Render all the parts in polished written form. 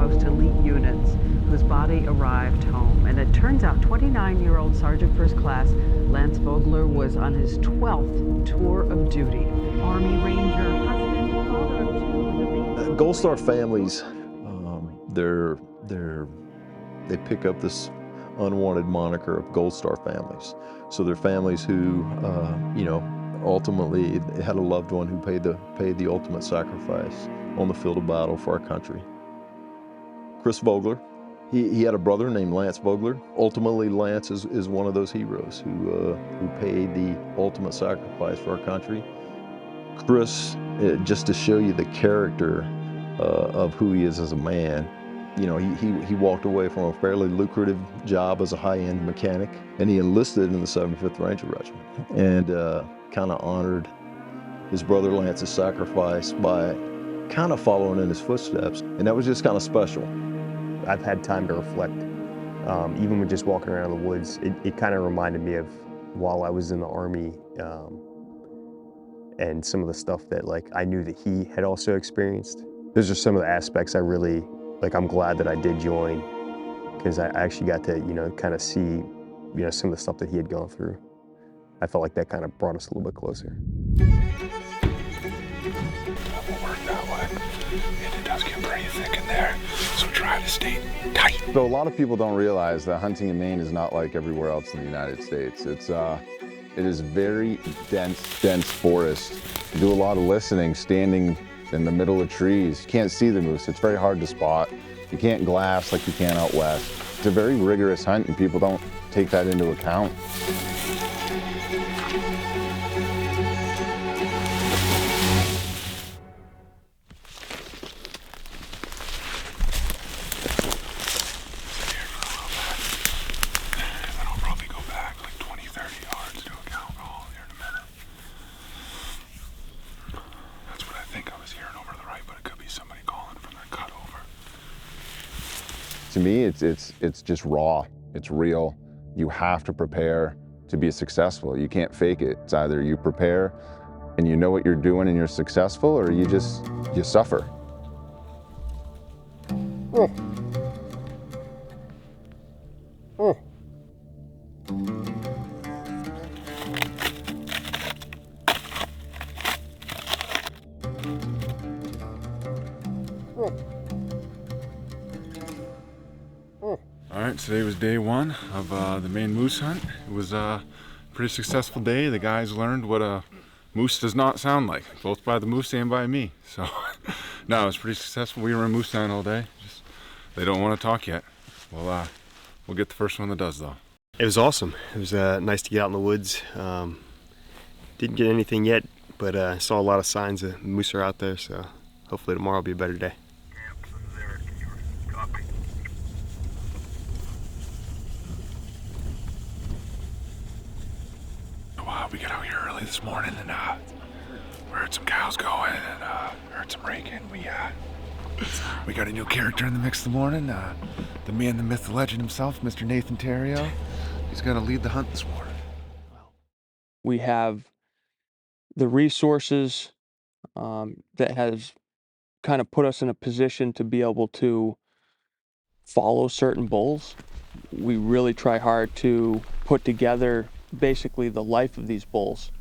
most elite units whose body arrived home. And it turns out 29-year-old Sergeant First Class Lance Vogeler was on his 12th tour of duty. Army Ranger, husband, father of two. Gold Star families, they pick up this unwanted moniker of Gold Star families. So they're families who, you know, ultimately had a loved one who paid the ultimate sacrifice on the field of battle for our country. Chris Vogeler, he had a brother named Lance Vogeler. Ultimately, Lance is one of those heroes who paid the ultimate sacrifice for our country. Chris, just to show you the character of who he is as a man, you know, he walked away from a fairly lucrative job as a high-end mechanic, and he enlisted in the 75th Ranger Regiment, and kind of honored his brother Lance's sacrifice by kind of following in his footsteps, and that was just kind of special. I've had time to reflect, even with just walking around the woods, it kind of reminded me of while I was in the Army, and some of the stuff that I knew that he had also experienced. Those are some of the aspects I really, I'm glad that I did join, because I actually got to, kind of see, some of the stuff that he had gone through. I felt like that kind of brought us a little bit closer. It won't work that way. It does get pretty thick in there, so try to stay tight. So a lot of people don't realize that hunting in Maine is not like everywhere else in the United States. It is very dense forest. You do a lot of listening, standing in the middle of trees. You can't see the moose. It's very hard to spot. You can't glass like you can out west. It's a very rigorous hunt, and people don't take that into account. To me, it's just raw. It's real. You have to prepare to be successful. You can't fake it. It's either you prepare and you know what you're doing and you're successful, or you suffer. Oh. Oh. All right, today was day one of the Maine moose hunt. It was a pretty successful day. The guys learned what a moose does not sound like, both by the moose and by me. So, no, it was pretty successful. We were in moose town all day. Just, they don't want to talk yet. We'll get the first one that does, though. It was awesome. It was nice to get out in the woods. Didn't get anything yet, but I saw a lot of signs that moose are out there, so hopefully tomorrow will be a better day. We got out here early this morning and we heard some cows going and heard some raking. We got a new character in the mix this morning. The man, the myth, the legend himself, Mr. Nathan Theriault. He's going to lead the hunt this morning. We have the resources that has kind of put us in a position to be able to follow certain bulls. We really try hard to put together basically the life of these bulls.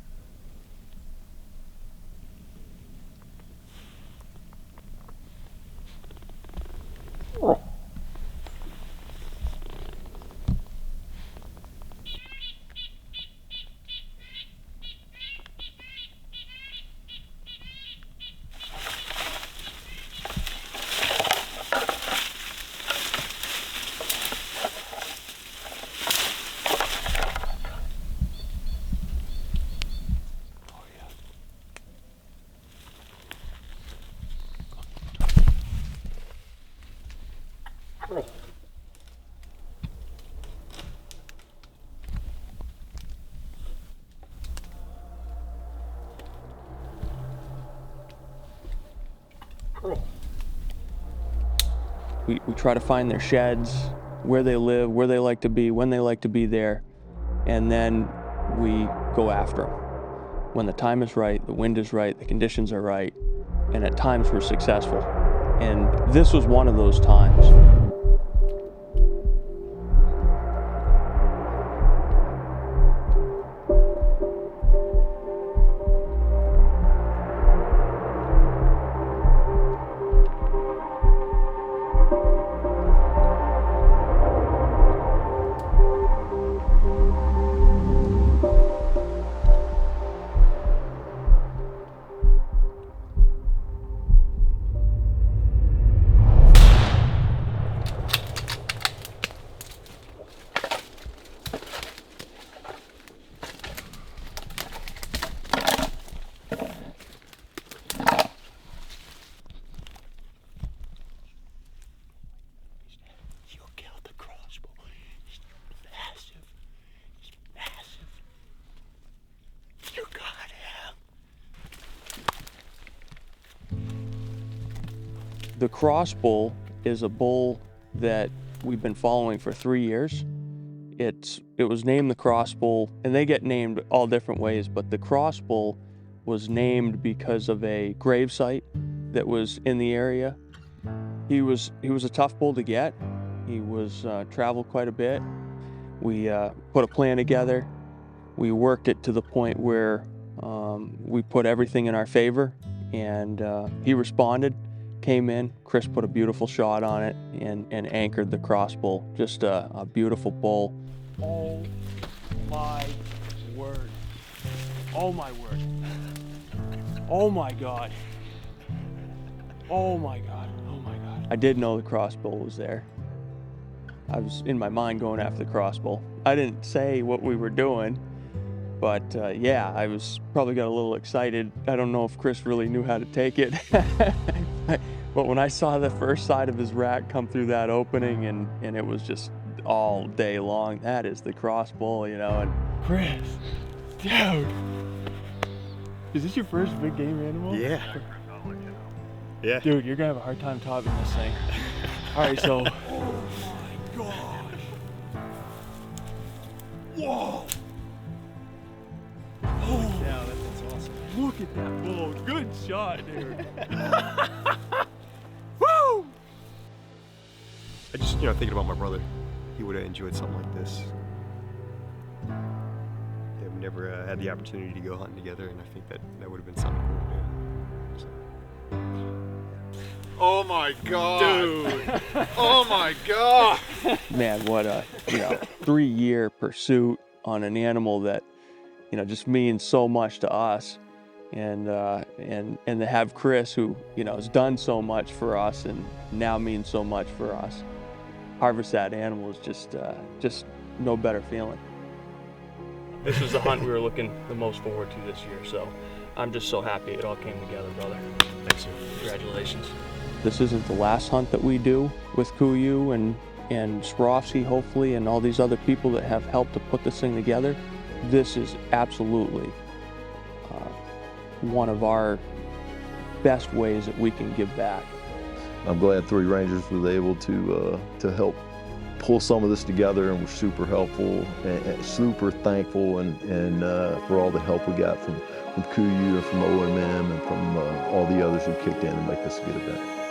Oh. We try to find their sheds, where they live, where they like to be, when they like to be there, and then we go after them. When the time is right, the wind is right, the conditions are right, and at times we're successful. And this was one of those times. The cross bull is a bull that we've been following for 3 years. It was named the cross bull, and they get named all different ways, but the cross bull was named because of a grave site that was in the area. He was a tough bull to get. He was traveled quite a bit. We put a plan together. We worked it to the point where we put everything in our favor, and he responded. Came in, Chris put a beautiful shot on it and anchored the cross bull. Just a beautiful bull. Oh my word. Oh my word. Oh my God. Oh my God. Oh my God. I did know the cross bull was there. I was in my mind going after the cross bull. I didn't say what we were doing, but yeah, I was probably got a little excited. I don't know if Chris really knew how to take it. But when I saw the first side of his rack come through that opening, and it was just all day long, that is the cross bull, you know. And Chris, dude, is this your first big game animal? Yeah. Yeah. Dude, you're gonna have a hard time topping this thing. All right, so. Oh my gosh. Whoa. Holy cow, that's awesome. Look at that bull. Good shot, dude. Woo! I just, thinking about my brother, he would have enjoyed something like this. Yeah, we never had the opportunity to go hunting together, and I think that would have been something cool. Yeah. So. Oh my God. Dude. Oh my God. Man, what a 3-year pursuit on an animal that just means so much to us, and to have Chris, who has done so much for us and now means so much for us, harvest that animal is just no better feeling. This was the hunt we were looking the most forward to this year, so I'm just so happy it all came together, brother. Thanks, sir. Congratulations. This isn't the last hunt that we do with KUIU and Swarovski, hopefully, and all these other people that have helped to put this thing together. This is absolutely one of our best ways that we can give back. I'm glad 3 Rangers was able to help pull some of this together, and we're super helpful and super thankful and for all the help we got from KUIU and from OMM and from all the others who kicked in to make this a good event.